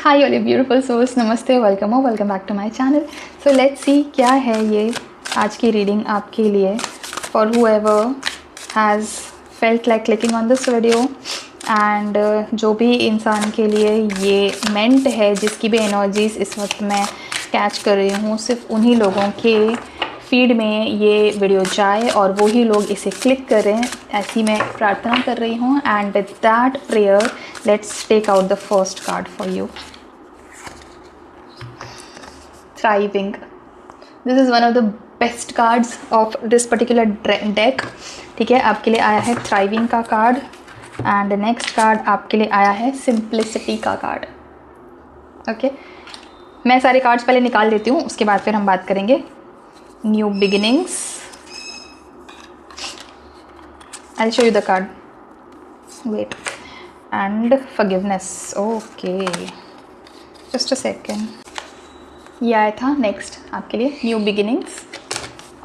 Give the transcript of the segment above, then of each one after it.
हाय all beautiful souls, नमस्ते, welcome back to my channel. So let's see क्या है ये आज की रीडिंग आपके लिए, for whoever has felt like clicking on this video and जो भी इंसान के लिए ये मेंट है, जिसकी भी एनर्जीज इस वक्त मैं कैच कर रही हूँ, सिर्फ उन्हीं लोगों के फीड में ये वीडियो जाए और वही लोग इसे क्लिक करें, ऐसी मैं प्रार्थना कर रही हूँ। And with that prayer let's take out the first card for you. Thriving. This is one of the best cards of this particular deck. ठीक है, आपके लिए आया है थ्राइविंग का कार्ड एंड नेक्स्ट कार्ड आपके लिए आया है सिंप्लिसिटी का कार्ड। ओके, मैं सारे कार्ड्स पहले निकाल देती हूँ, उसके बाद फिर हम बात करेंगे। New beginnings, I show you the card, wait, and forgiveness. Okay, just a second. ये आया था नेक्स्ट आपके लिए न्यू बिगिनिंग्स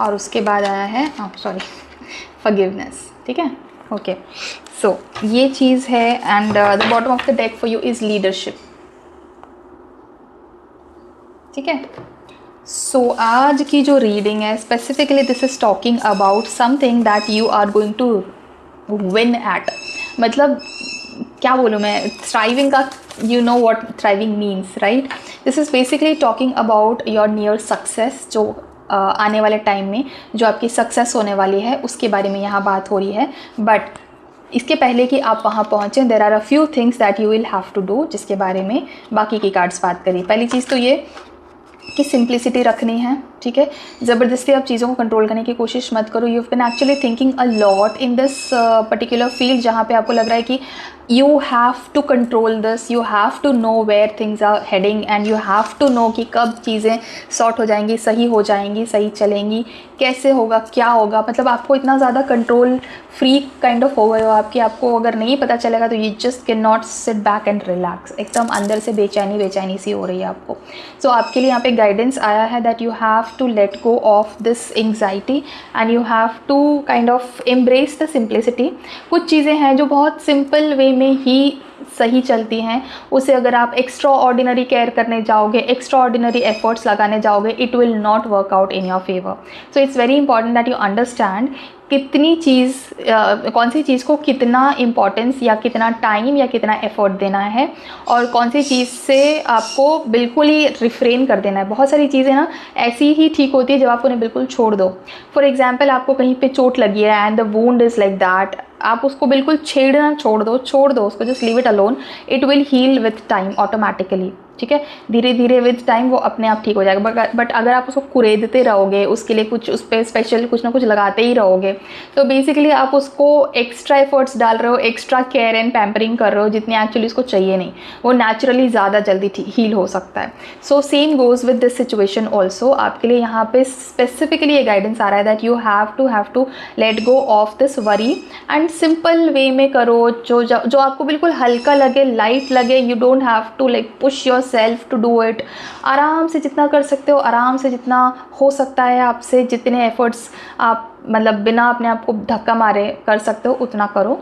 और उसके बाद आया है फॉरगिवनेस। ठीक है, ओके। सो ये चीज़ है and the bottom of the deck for you is leadership. ठीक है, सो आज की जो रीडिंग है specifically this is talking about something that you are going to win at. मतलब क्या बोलूँ मैं, थ्राइविंग का, you know what thriving means, right? This is basically talking about your near success, जो आने वाले टाइम में जो आपकी सक्सेस होने वाली है उसके बारे में यहाँ बात हो रही है। बट इसके पहले कि आप वहाँ पहुँचें, there are a few things that you will have to do, जिसके बारे में बाकी की कार्ड्स बात करी। पहली चीज़ तो ये कि सिंप्लिसिटी रखनी है। ठीक है, ज़बरदस्ती आप चीज़ों को कंट्रोल करने की कोशिश मत करो। You have been actually thinking a lot in this particular field, जहाँ पे आपको लग रहा है कि you have to control this, you have to know where things are heading and you have to know कि कब चीज़ें सॉर्ट हो जाएंगी, सही हो जाएंगी, सही चलेंगी, कैसे होगा, क्या होगा। मतलब आपको इतना ज़्यादा कंट्रोल फ्री काइंड ऑफ हो गए हो आपकी, आपको अगर नहीं पता चलेगा तो you just cannot sit back and relax। एकदम अंदर से बेचैनी सी हो रही है आपको। सो आपके लिए यहाँ पे गाइडेंस आया है that you have to let go of this anxiety and you have to kind of embrace the simplicity. कुछ चीज़ें हैं जो बहुत सिंपल वे में ही सही चलती हैं, उसे अगर आप एक्स्ट्रा ऑर्डिनरी केयर करने जाओगे, एक्स्ट्रा ऑर्डिनरी एफर्ट्स लगाने जाओगे, it will not work out in your favour. So it's very important that you understand कितनी चीज़, कौन सी चीज़ को कितना इम्पॉर्टेंस या कितना टाइम या कितना एफर्ट देना है और कौन सी चीज़ से आपको बिल्कुल ही रिफ्रेन कर देना है। बहुत सारी चीज़ें ना ऐसी ही ठीक होती है जब आप उन्हें बिल्कुल छोड़ दो। फॉर एग्जाम्पल, आपको कहीं पे चोट लगी है and the wound is like that, आप उसको बिल्कुल छेड़ना छोड़ दो उसको, just leave it alone, it will heal with time automatically. ठीक है, धीरे धीरे विद टाइम वो अपने आप ठीक हो जाएगा। बट अगर आप उसको कुरेदते रहोगे, उसके लिए कुछ उस पर स्पेशल कुछ ना कुछ लगाते ही रहोगे, तो बेसिकली आप उसको एक्स्ट्रा एफर्ट्स डाल रहे हो, एक्स्ट्रा केयर एंड पैम्परिंग कर रहे हो, जितनी एक्चुअली उसको चाहिए नहीं। वो नेचुरली ज़्यादा जल्दी हील हो सकता है। So same goes with this situation also. आपके लिए यहाँ पे स्पेसिफिकली ये गाइडेंस आ रहा है that you have to let go of this worry and simple way में करो, जो आपको बिल्कुल हल्का लगे, लाइट लगे। You don't have to like push yourself to do it. आराम से जितना कर सकते हो, आराम से जितना हो सकता है आपसे, जितने एफर्ट्स आप मतलब बिना अपने आप को धक्का मारे कर सकते हो उतना करो।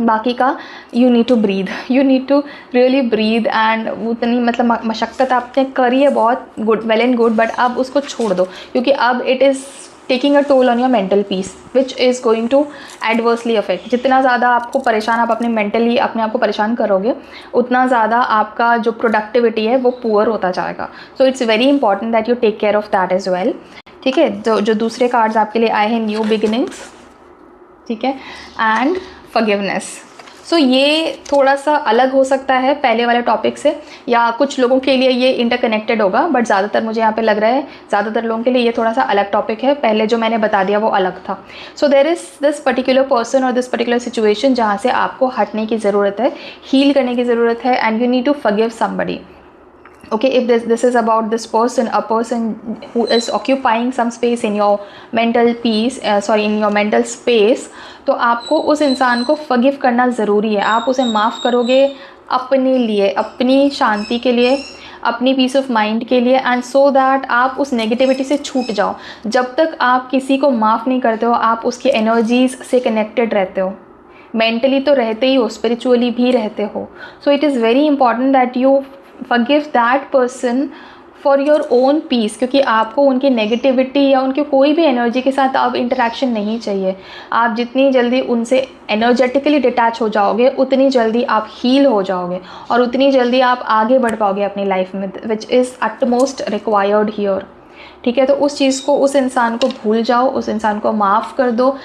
बाकी का you need to breathe, you need to really breathe and उतनी मतलब मशक्क़त आपने करी है बहुत, good, well and good, but अब उसको छोड़ दो, क्योंकि अब it is taking a toll on your mental peace which is going to adversely affect. जितना ज़्यादा आपको परेशान, आप अपने मेंटली अपने आप को परेशान करोगे, उतना ज़्यादा आपका जो प्रोडक्टिविटी है वो पुअर होता जाएगा। So it's very important that you take care of that as well. ठीक है, जो दूसरे कार्ड्स आपके लिए आए हैं, न्यू बिगिनिंग्स, ठीक है, एंड फॉरगिवनेस। सो ये थोड़ा सा अलग हो सकता है पहले वाले टॉपिक से, या कुछ लोगों के लिए ये इंटरकनेक्टेड होगा, बट ज़्यादातर मुझे यहाँ पे लग रहा है ज़्यादातर लोगों के लिए ये थोड़ा सा अलग टॉपिक है। पहले जो मैंने बता दिया वो अलग था। So there is this particular person और दिस पर्टिकुलर सिचुएशन जहाँ से आपको हटने की ज़रूरत है, हील करने की ज़रूरत है, and you need to forgive somebody. Okay, if this is about this person, a person who is occupying some space in your mental peace, in your mental space, तो आपको उस इंसान को forgive करना ज़रूरी है। आप उसे माफ़ करोगे अपने लिए, अपनी शांति के लिए, अपनी पीस ऑफ माइंड के लिए, एंड सो दैट आप उस नेगेटिविटी से छूट जाओ। जब तक आप किसी को माफ़ नहीं करते हो, आप उसकी एनर्जीज़ से कनेक्टेड रहते हो, मेंटली तो रहते ही हो, स्पिरिचुअली भी रहते हो। So it is very important that you forgive that person for your own peace, क्योंकि आपको उनकी नेगेटिविटी या उनकी कोई भी एनर्जी के साथ अब इंटरेक्शन नहीं चाहिए। आप जितनी जल्दी उनसे एनर्जेटिकली डिटैच हो जाओगे उतनी जल्दी आप हील हो जाओगे और उतनी जल्दी आप आगे बढ़ पाओगे अपनी लाइफ में, which is utmost required here. ठीक है, तो उस चीज़ को, उस इंसान को भूल जाओ, उस इंसान को माफ़ कर दो।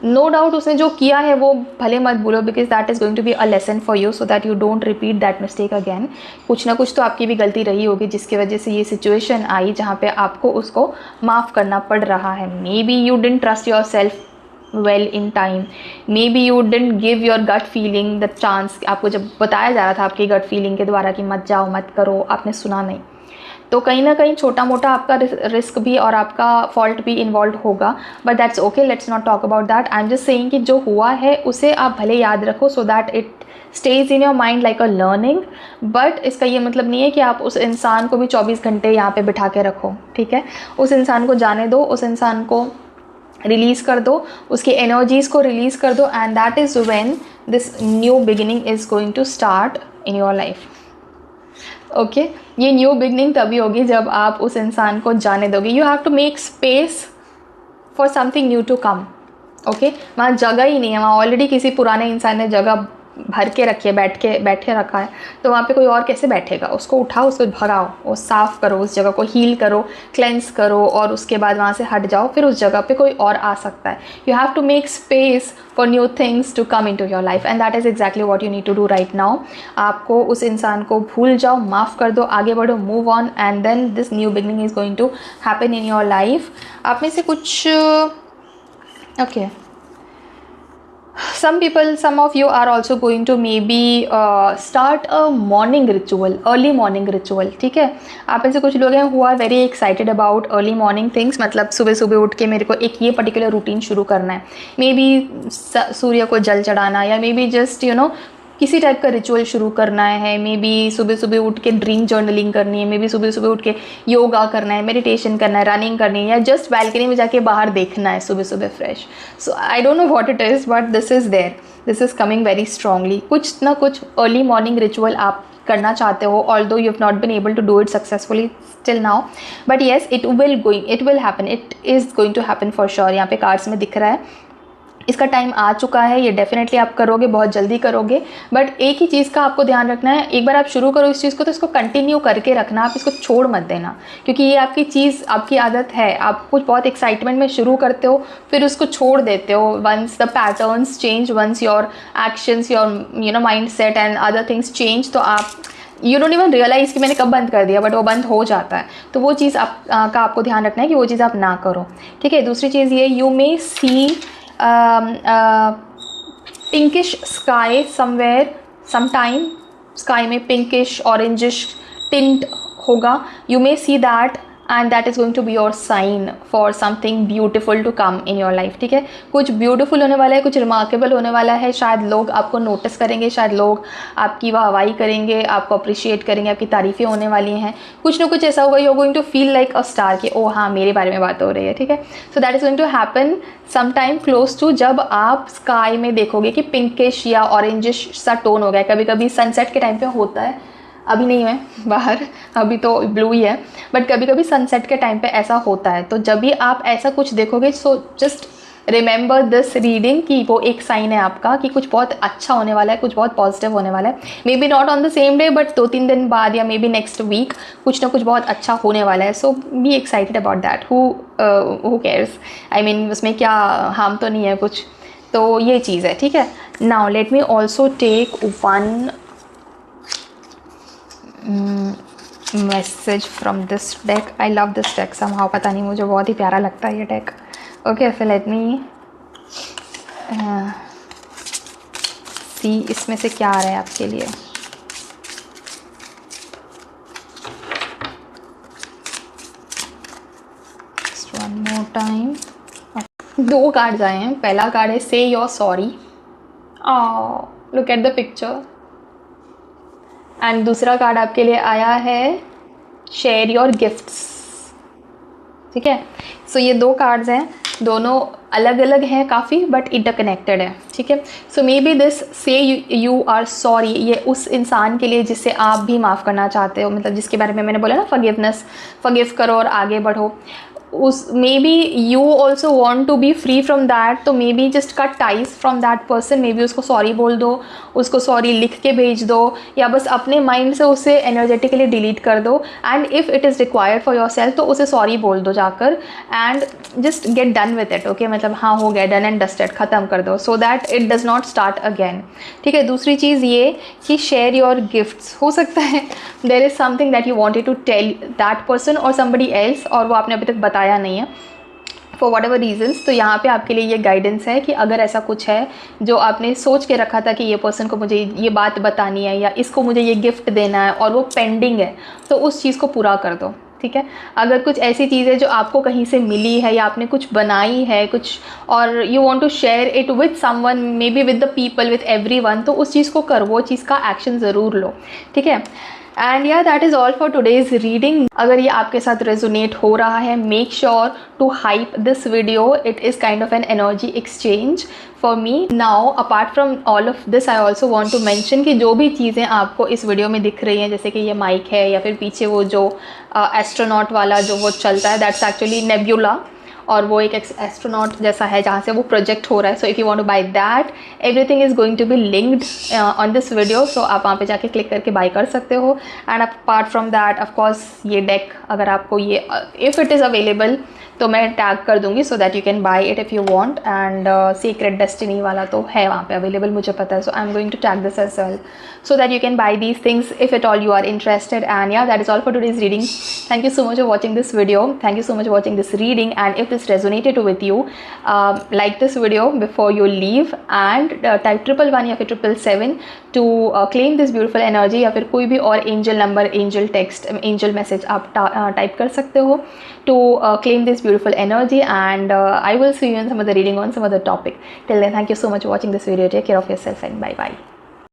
नो डाउट उसने जो किया है वो भले मत भूलो, because that is going to be a lesson for you, so that you don't repeat that mistake again. कुछ ना कुछ तो आपकी भी गलती रही होगी जिसकी वजह से ये सिचुएशन आई जहाँ पे आपको उसको माफ़ करना पड़ रहा है। Maybe you didn't trust yourself well in time, maybe you didn't give your gut feeling the chance. आपको जब बताया जा रहा था आपकी गट फीलिंग के द्वारा कि मत जाओ मत करो, आपने सुना नहीं। तो कहीं ना कहीं छोटा मोटा आपका रिस्क भी और आपका फॉल्ट भी इन्वॉल्व होगा, but that's okay, let's not talk about that. I am just saying कि जो हुआ है उसे आप भले याद रखो, so that it stage in your mind like a learning. But इसका ये मतलब नहीं है कि आप उस इंसान को भी 24 घंटे यहाँ पे बिठा के रखो। ठीक है, उस इंसान को जाने दो, उस इंसान को रिलीज़ कर दो, उसकी एनर्जीज़ को रिलीज़ कर दो, and that is when this new beginning is going to start in your life. Okay, ये न्यू बिगनिंग तभी होगी जब आप उस इंसान को जाने दोगे। You have to make space for something new to come. Okay, वहाँ जगह ही नहीं है, वहाँ ऑलरेडी किसी पुराने इंसान ने जगह भर के रखी है, बैठे रखा है, तो वहाँ पे कोई और कैसे बैठेगा? उसको उठाओ, उसको भगाओ, वो साफ़ करो, उस जगह को हील करो, क्लेंस करो, और उसके बाद वहाँ से हट जाओ, फिर उस जगह पे कोई और आ सकता है। You have to make space for new things to come into your life, and that is exactly what you need to do right now. आपको उस इंसान को भूल जाओ, माफ़ कर दो, आगे बढ़ो, move on, and then this new beginning is going to happen in your life. आप में से कुछ okay, some people, some of you are also going to maybe start a morning ritual, early morning ritual। ठीक है, आप ऐसे कुछ लोग हैं who are very excited about early morning things, मतलब सुबह सुबह उठ के मेरे को एक ये पर्टिकुलर रूटीन शुरू करना है, मे बी सूर्य को जल चढ़ाना, या may be just you know किसी टाइप का रिचुअल शुरू करना है, मे बी सुबह सुबह उठ के ड्रीम जर्नलिंग करनी है, मे बी सुबह सुबह उठ के योगा करना है, मेडिटेशन करना है, रनिंग करनी है, या जस्ट बैल्कनी में जाके बाहर देखना है सुबह सुबह fresh. So I don't know what it is, but this is there, this is coming very strongly. कुछ ना कुछ अर्ली मॉर्निंग रिचुअल आप करना चाहते हो, although you have not been able to do it successfully till now, but yes it will happen, it is going to happen for sure. यहाँ पे cards में दिख रहा है, इसका टाइम आ चुका है, ये डेफिनेटली आप करोगे, बहुत जल्दी करोगे। बट एक ही चीज़ का आपको ध्यान रखना है, एक बार आप शुरू करो इस चीज़ को तो इसको कंटिन्यू करके रखना, आप इसको छोड़ मत देना, क्योंकि ये आपकी चीज़, आपकी आदत है। आप कुछ बहुत एक्साइटमेंट में शुरू करते हो, फिर उसको छोड़ देते हो। Once the patterns change, once your actions, your mind set and other things change, तो आप यू डोंट इवन रियलाइज़ कि मैंने कब बंद कर दिया, बट वो बंद हो जाता है। तो वो चीज़ का आपको ध्यान रखना है कि वो चीज़ आप ना करो। ठीक है, दूसरी चीज़ ये, you may see pinkish sky somewhere sometime, sky में pinkish orangish tint होगा, you may see that and that is going to be your sign for something beautiful to come in your life। ठीक है, कुछ beautiful होने वाला है, कुछ remarkable होने वाला है, शायद लोग आपको notice करेंगे, शायद लोग आपकी वाहवाही करेंगे, आपको appreciate करेंगे, आपकी तारीफ़ें होने वाली हैं, कुछ ना कुछ ऐसा होगा, you are going to feel like a star कि ओ हाँ मेरे बारे में बात हो रही है। ठीक है, so that is going to happen sometime close to, जब आप sky में देखोगे कि pinkish या orangish सा टोन हो गया। कभी कभी sunset के टाइम पे होता है, अभी नहीं है बाहर, अभी तो ब्लू ही है, बट कभी कभी सनसेट के टाइम पे ऐसा होता है। तो जब भी आप ऐसा कुछ देखोगे, so just remember this reading कि वो एक साइन है आपका कि कुछ बहुत अच्छा होने वाला है, कुछ बहुत पॉजिटिव होने वाला है। May be not on the same day, but 2-3 दिन बाद या मे बी नेक्स्ट वीक कुछ ना कुछ बहुत अच्छा होने वाला है। So be excited about that. Who cares, I mean उसमें क्या हार्म तो नहीं है कुछ। तो ये चीज़ है। ठीक है, now let me also take one message from this deck. I love this deck somehow, पता नहीं मुझे बहुत ही प्यारा लगता है ये deck. Okay, so let me see इसमें से क्या आ रहा है आपके लिए। One more time. 2 कार्ड्स आए हैं। पहला कार्ड है से your sorry, look at the picture, and दूसरा कार्ड आपके लिए आया है शेयर योर गिफ्ट्स। ठीक है, सो ये 2 कार्ड्स हैं, दोनों अलग अलग हैं काफ़ी बट इंटरकनेक्टेड है, ठीक है। सो मे बी दिस से यू आर सॉरी, ये उस इंसान के लिए जिससे आप भी माफ़ करना चाहते हो, मतलब जिसके बारे में मैंने बोला ना फॉरगिवनेस, फॉरगिव करो और आगे बढ़ो। उस maybe you also want to be free from that, तो maybe just cut ties from that person. Maybe उसको सॉरी बोल दो, उसको सॉरी लिख के भेज दो, या बस अपने माइंड से उसे एनर्जेटिकली डिलीट कर दो। And if it is required for your self तो उसे सॉरी बोल दो जाकर, and just get done with it, okay. मतलब हाँ हो गया, डन एंड डस्टेड, ख़त्म कर दो, so that it does not start again, ठीक है। दूसरी चीज़ ये कि शेयर योर गिफ्ट्स। हो सकता है there is something that you wanted to tell that person और समबडी एल्स, और वो आपने अभी तक बताया नहीं है फॉर वट एवर रीजन्स। तो यहाँ पे आपके लिए ये गाइडेंस है कि अगर ऐसा कुछ है जो आपने सोच के रखा था कि ये पर्सन को मुझे ये बात बतानी है या इसको मुझे ये गिफ्ट देना है और वो पेंडिंग है, तो उस चीज़ को पूरा कर दो, ठीक है। अगर कुछ ऐसी चीज़ है जो आपको कहीं से मिली है या आपने कुछ बनाई है कुछ, और you want to share it with someone, maybe with the people, with everyone, तो उस चीज़ को करो, वो चीज़ का एक्शन ज़रूर लो, ठीक है। एंड या that is all for today's reading. अगर ये आपके साथ रेजोनेट हो रहा है, make sure to hype this video, it is kind of an energy exchange for me. Now apart from all of this I also want to mention कि जो भी चीज़ें आपको इस वीडियो में दिख रही हैं, जैसे कि ये माइक है या फिर पीछे वो जो एस्ट्रोनॉट वाला जो वो चलता है, दैट्स एक्चुअली नेब्यूला, और वो एक एस्ट्रोनॉट जैसा है जहाँ से वो प्रोजेक्ट हो रहा है। So if you want to buy that, everything is going to be linked on this video, so आप वहाँ पे जाके क्लिक करके बाय कर सकते हो। And apart from that of course ये डेक, अगर आपको ये इफ़ इट इज़ अवेलेबल तो मैं टैग कर दूंगी so that you can buy it if you want. And secret destiny वाला तो है वहाँ पे अवेलेबल, मुझे पता है, so I am going to tag this as well so that you can buy these things if at all you are interested. And yeah, that is all for today's reading. Thank you so much for watching this video. Thank you so much for watching this reading. And if this resonated with you, like this video before you leave, and type 111 या फिर 777 to claim this beautiful energy, या फिर कोई भी और angel number, angel text, angel message आप type कर सकते हो to claim this beautiful energy. And I will see you in some other reading on some other topic. Till then, thank you so much for watching this video. Take care of yourself and bye bye.